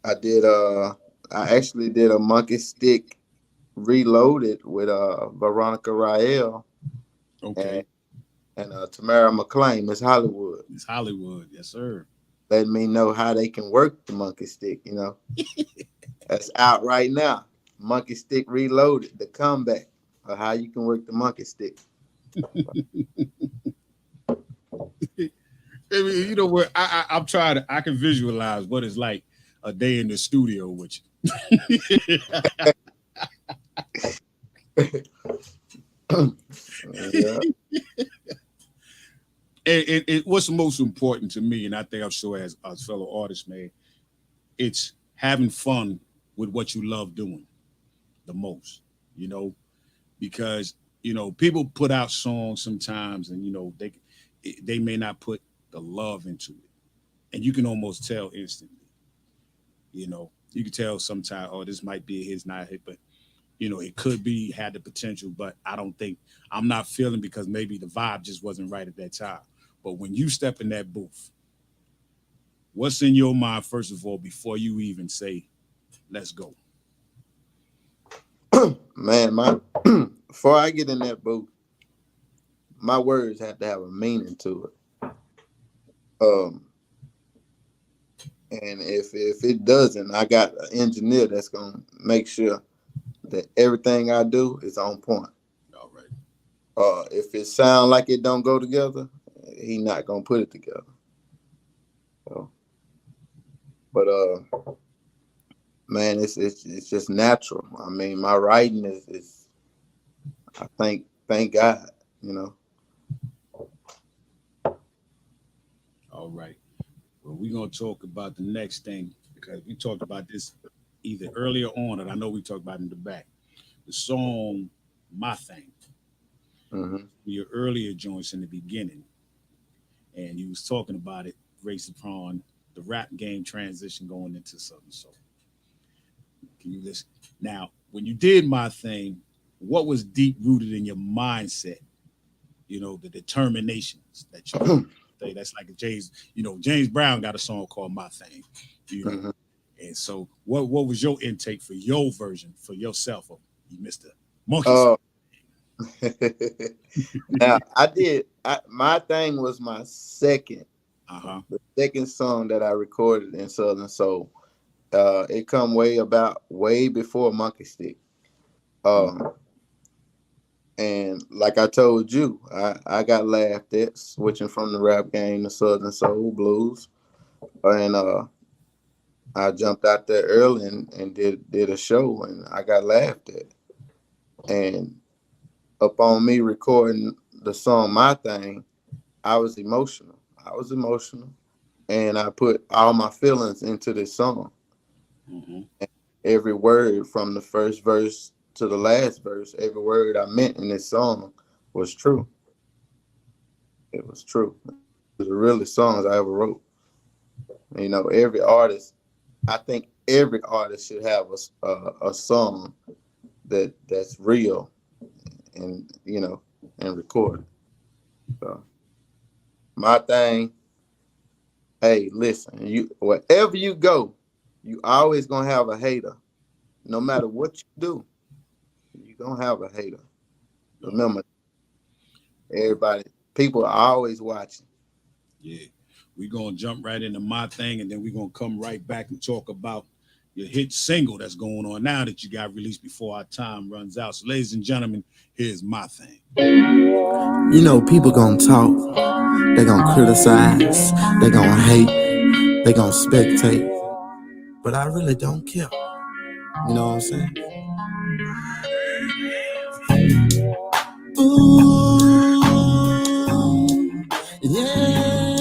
I actually did a Monkey Stick Reloaded with Veronica Rael. Okay. And Tamara McClain, Miss Hollywood. Miss Hollywood, yes, sir. Letting me know how they can work the Monkey Stick, you know. That's out right now. Monkey Stick Reloaded, the comeback of how you can work the Monkey Stick. You know what? I'm trying to. I can visualize what it's like a day in the studio with you. what's most important to me, and I think I'm sure as fellow artists, man, it's having fun with what you love doing the most, you know, because, you know, people put out songs sometimes and, you know, they may not put the love into it. And you can almost tell instantly, you know, you can tell sometimes, oh, this might be a hit, not a hit, but, you know, it could be, had the potential, but I'm not feeling because maybe the vibe just wasn't right at that time. But when you step in that booth, what's in your mind, first of all, before you even say, let's go? Man, before I get in that booth, my words have to have a meaning to it. And if it doesn't, I got an engineer that's gonna make sure that everything I do is on point. All right. If it sound like it don't go together, he not gonna put it together. So, but man, it's just natural. I mean, my writing is I thank God, you know. All right. Well, we're gonna talk about the next thing because we talked about this either earlier on, and I know we talked about it in the back. The song "My Thing." Mm-hmm. Your earlier joints in the beginning, and you was talking about it based upon the rap game transition going into Southern Soul. Can you listen? Now, when you did "My Thing," what was deep rooted in your mindset? You know, the determinations that you that's like a James Brown got a song called "My Thing," you know. Mm-hmm. And so what was your intake for your version, for yourself, of Mr. Monkey? Now my thing was my second, the second song that I recorded in Southern Soul. It come way before Monkey Stick. And like I told you, I got laughed at switching from the rap game to Southern Soul blues. And I jumped out there early and did a show, and I got laughed at. And upon me recording the song "My Thing," I was emotional. And I put all my feelings into this song. Mm-hmm. Every word from the first verse to the last verse, every word I meant in this song was true. It was true. It was the realest songs I ever wrote. You know, I think every artist should have a song that's real and, you know, and recorded. So My Thing, hey, listen, wherever you go, you always gonna have a hater. No matter what you do, you're gonna have a hater. Remember, people are always watching. Yeah. We're gonna jump right into "My Thing," and then we're gonna come right back and talk about your hit single that's going on now that you got released before our time runs out. So, ladies and gentlemen, here's "My Thing." You know, people gonna talk, they gonna criticize, they gonna hate, they gonna spectate, but I really don't care. You know what I'm saying? Ooh, yeah.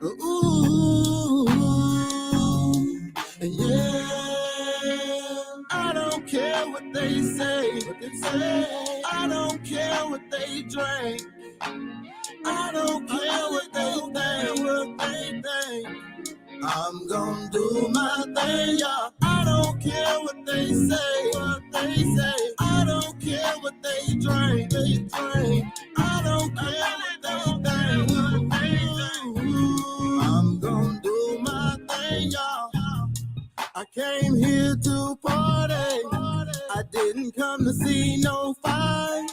Ooh, yeah. I don't care what they say. I don't care what they drink. I don't care what they think. I'm gonna do my thing, y'all. I don't care what they say. I don't care what they drink. I don't care what they think. I'm gonna do my thing, y'all. I came here to party. I didn't come to see no fight.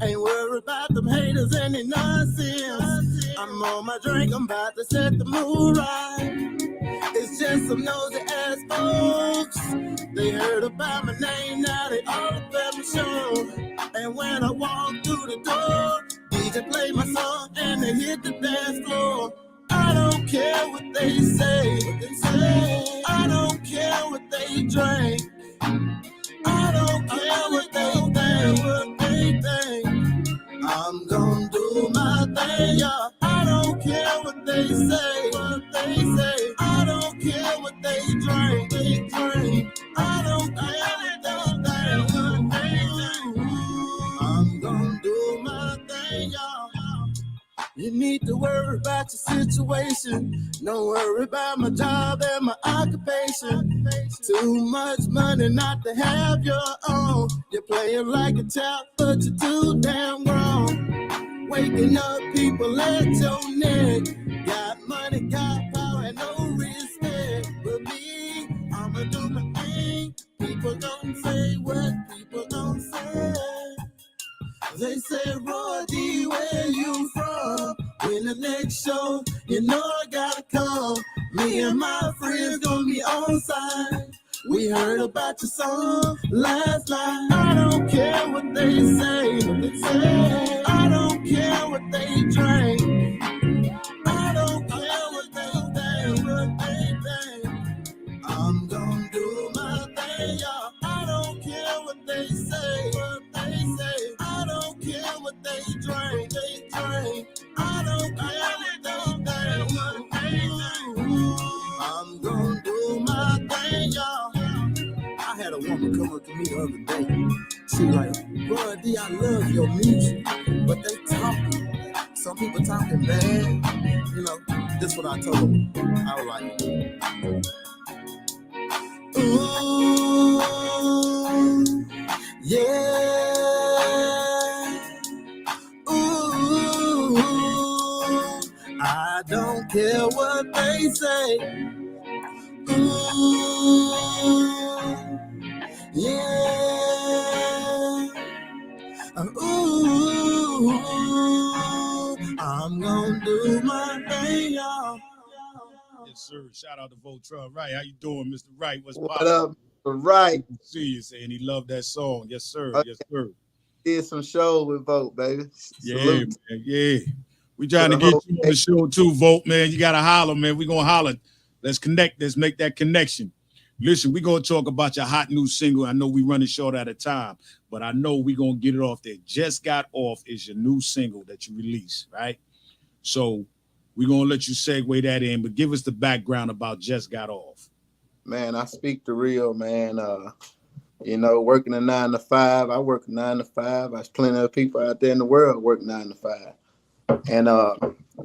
Ain't worried about them haters and their nonsense. I'm on my drink, I'm about to set the mood right. It's just some nosy ass folks. They heard about my name, now they all up at my show. And when I walk through the door, DJ play my song and they hit the dance floor. I don't care what they say. I don't care what they drink. I don't care what they think. I'm gonna do thing, y'all. I don't care what they say, I don't care what they drink, I don't care what they think. I'm gonna do my thing, y'all. You need to worry about your situation. Don't worry about my job and my occupation. Too much money not to have your own. You're playing like a child, but you're too damn grown. Waking up people at your neck. Got money, got power, and no respect. But me, I'ma do my thing. People gon' say what people gon' say. They say, Roy D, where you from? When the next show, you know I gotta come. Me and my friends gonna be on side. We heard about your song last night. I don't care what they say. I don't care what they drink. I don't care what they think. I'm gonna do my thing, y'all. I don't care what they say. I don't care what they drink. I don't care what they think. I'm gonna do my thing, y'all. I had a woman come up to me the other day. She like, Roy D, I love your music, but they talking. Some people talking bad. You know, this is what I told them. I was like, ooh, yeah. Ooh, I don't care what they say. Ooh, yeah. Ooh, I'm gonna do my thing, y'all. Yes, sir. Shout out to Voltron Wright. How you doing, Mr. Wright? What's What poppin'? up, Mr. Wright? Good to see you, saying he loved that song. Yes, sir. Yes, sir. Did some shows with Vote, baby. Yeah, Salute man. Yeah. We trying to the get whole you on the show too, Vote, man. You gotta holler, man. We gonna holler. Let's connect. Let's make that connection. Listen, we gonna talk about your hot new single. I know we running short out of time, but I know we gonna get it off there. Just Got Off is your new single that you released, right? So we're gonna let you segue that in, but give us the background about Just Got Off. Man, I speak the real, man. You know, working a 9 to 5. I work a 9 to 5. There's plenty of people out there in the world work 9 to 5. And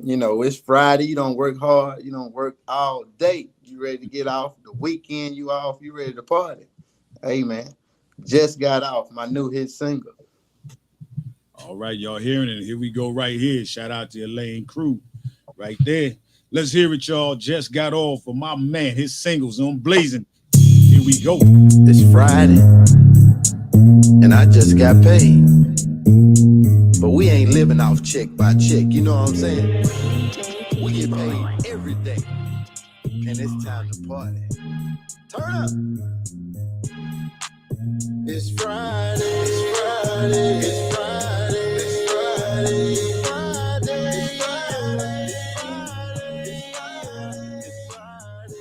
you know, it's Friday. You don't work hard. You don't work all day. You ready to get off. The weekend you off. You ready to party. Hey, man. Just Got Off, my new hit single. All right, y'all hearing it. Here we go right here. Shout out to Elaine crew right there. Let's hear it, y'all. Just Got Off for my man. His singles on Blazing. Here we go. It's Friday, and I just got paid. But we ain't living off check by check, you know what I'm saying? We get paid every day, and it's time to party. Turn up. It's Friday, it's Friday, it's Friday, it's Friday, it's Friday, it's Friday.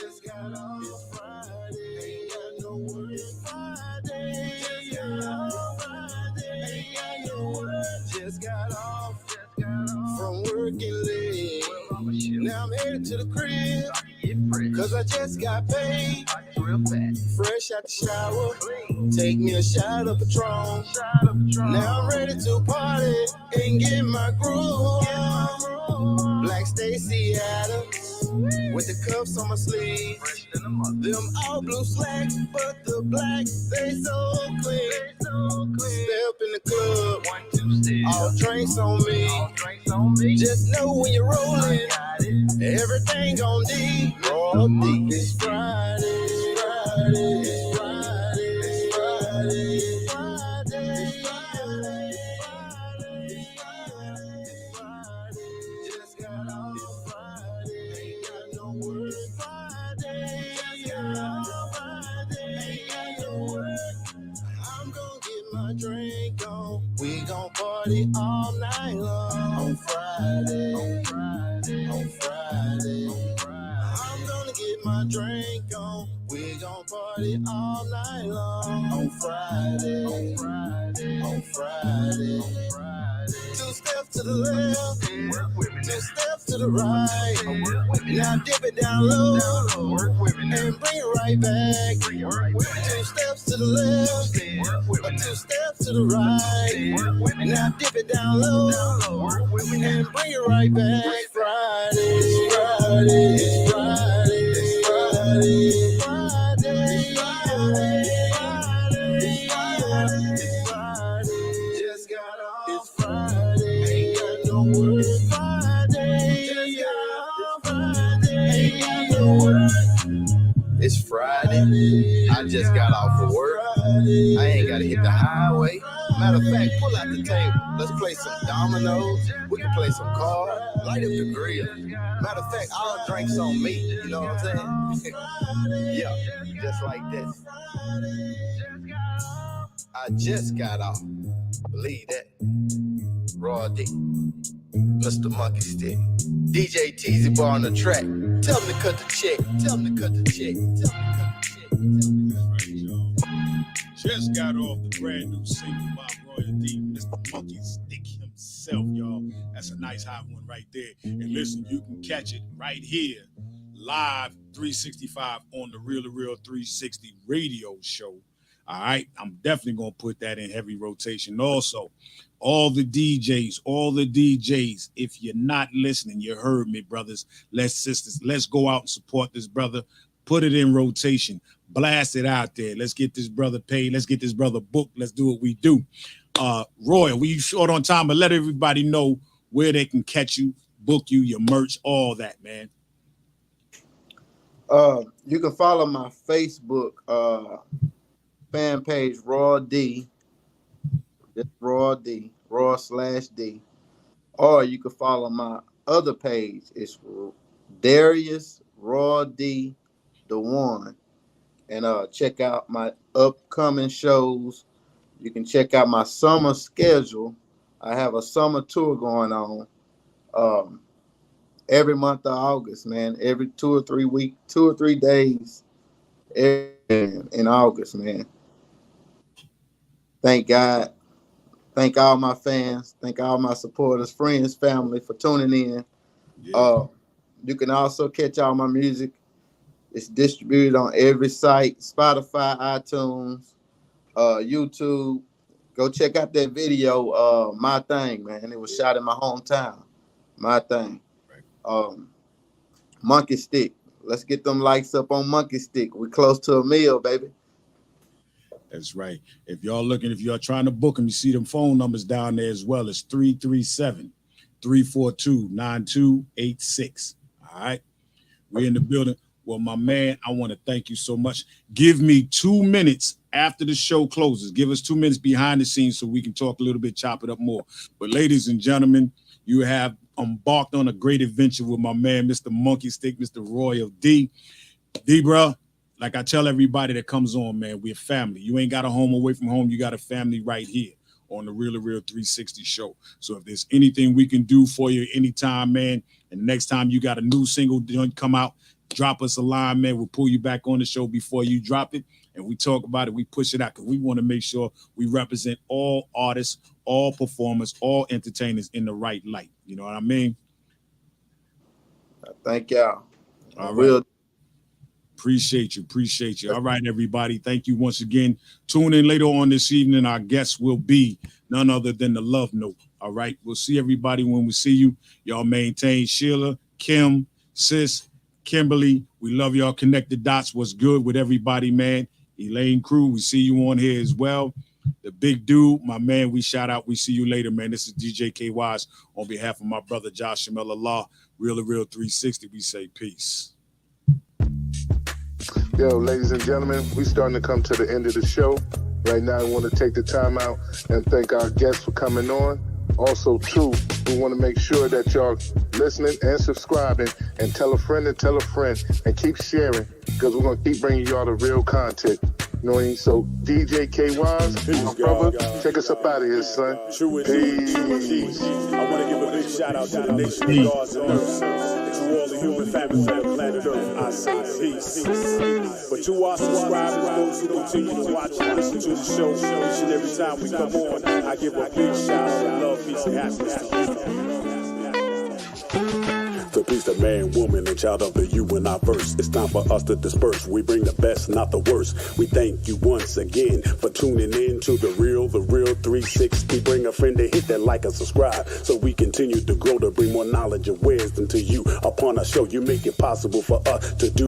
Just got off Friday, ain't got no work Friday. Just got off Friday, ain't got no work. Just got off from working late. Now I'm headed to the crib, cause I just got paid. Fresh out the shower, take me a shot of Patron. Now I'm ready to party and get my groove on. Black Stacy Adams with the cuffs on my sleeve. Them all blue slacks, but the black they so clean. Step in the club, all drinks on me. Just know when you're rolling, everything on D. Roll D. It's Friday, it's Friday, it's Friday, it's Friday, it's Friday, it's Friday. Just got off Friday, ain't got no work Friday. Just got off Friday, ain't got no work. I'm gonna get my drink on. We gon' party all night long. On Friday, on Friday, on Friday, on Friday. I'm gonna get my drink on. We gon' party all night long. On Friday, on Friday, on Friday, on Friday. Two steps to the left, Two steps to the right. Now dip it down low. And bring it right back. Two steps to the left. Two steps to the right. Now dip it down low. And bring it right back. Friday, Friday, Friday, Friday, Friday, Friday. Just got off. It's Friday. Ain't got no work. Friday. Just got off. Friday. Ain't got no work. It's Friday. I just got off of work. I ain't gotta hit the highway. Matter of fact, pull out the table. Let's play some dominoes. We can play some cards. Light up the grill. Matter of fact, all drinks on me. You know what I'm saying? Yeah, just like this. I just got off. Believe that. Raw D. Mr. Monkey Stick. DJ Teasy Bar on the track. Tell him to cut the check. Tell him to cut the check. Tell him to cut the check. Just got off the brand new single by Royal D, Mr. Monkey Stick himself, y'all. That's a nice hot one right there. And listen, you can catch it right here, live 365 on the Real2reel360 radio show. All right, I'm definitely gonna put that in heavy rotation. Also, all the DJs, if you're not listening, you heard me, brothers, sisters, let's go out and support this brother. Put it in rotation. Blast it out there. Let's get this brother paid. Let's get this brother booked. Let's do what we do. Roy, we short on time, but let everybody know where they can catch you, book you, your merch, all that, man. You can follow my Facebook fan page, Raw D. Just Raw D, Raw/D. Or you can follow my other page. It's Darius Raw D, the one. And check out my upcoming shows. You can check out my summer schedule. I have a summer tour going on every month of August, man. Every 2 or 3 days in August, man. Thank God. Thank all my fans. Thank all my supporters, friends, family for tuning in. Yeah. You can also catch all my music. It's distributed on every site, Spotify, iTunes, YouTube. Go check out that video, My Thing, man. It was shot in my hometown. My Thing. Right. Monkey Stick. Let's get them likes up on Monkey Stick. We're close to 1 million, baby. That's right. If y'all trying to book them, you see them phone numbers down there as well. It's 337-342-9286. All right. We're in the building. Well, my man, I want to thank you so much. Give me 2 minutes after the show closes. Give us 2 minutes behind the scenes so we can talk a little bit, chop it up more. But ladies and gentlemen, you have embarked on a great adventure with my man, Mr. Monkey Stick, Mr. Royal D. D, bro, like I tell everybody that comes on, man, we're family. You ain't got a home away from home. You got a family right here on the Real2reel360 show. So if there's anything we can do for you anytime, man, and next time you got a new single come out, drop us a line, man. We'll pull you back on the show before you drop it, and we talk about it. We push it out because we want to make sure we represent all artists, all performers, all entertainers in the right light. You know what I mean? Thank y'all. All right. Appreciate you. All right, everybody. Thank you once again. Tune in later on this evening. Our guest will be none other than the Love Note. All right. We'll see everybody when we see you. Y'all maintain Sheila, Kim, Sis, Kimberly, we love y'all. Connect the dots. What's good with everybody, man? Elaine Crew, we see you on here as well. The big dude, my man, we shout out. We see you later, man. This is DJ K Wise on behalf of my brother Josh Shamel Allah, Real2reel360. We say peace. Yo, ladies and gentlemen, we starting to come to the end of the show. Right now, I want to take the time out and thank our guests for coming on. Also, too, we want to make sure that y'all listening and subscribing and tell a friend and keep sharing because we're going to keep bringing y'all the real content. You know what I mean? So, DJ K Wise, my brother, take us up out of here, son. Peace. I want to give a big shout out to the nation of gods and earth. To all the human families on the planet Earth, I say peace. But to our subscribers, those who continue to watch and listen to the show, each and every time we come on, I give a big shout out of love, peace, and happiness to you. So please the man, woman, and child of the universe. It's time for us to disperse. We bring the best, not the worst. We thank you once again for tuning in to the Real 360. Bring a friend to hit that like and subscribe so we continue to grow to bring more knowledge and wisdom to you. Upon our show, you make it possible for us to do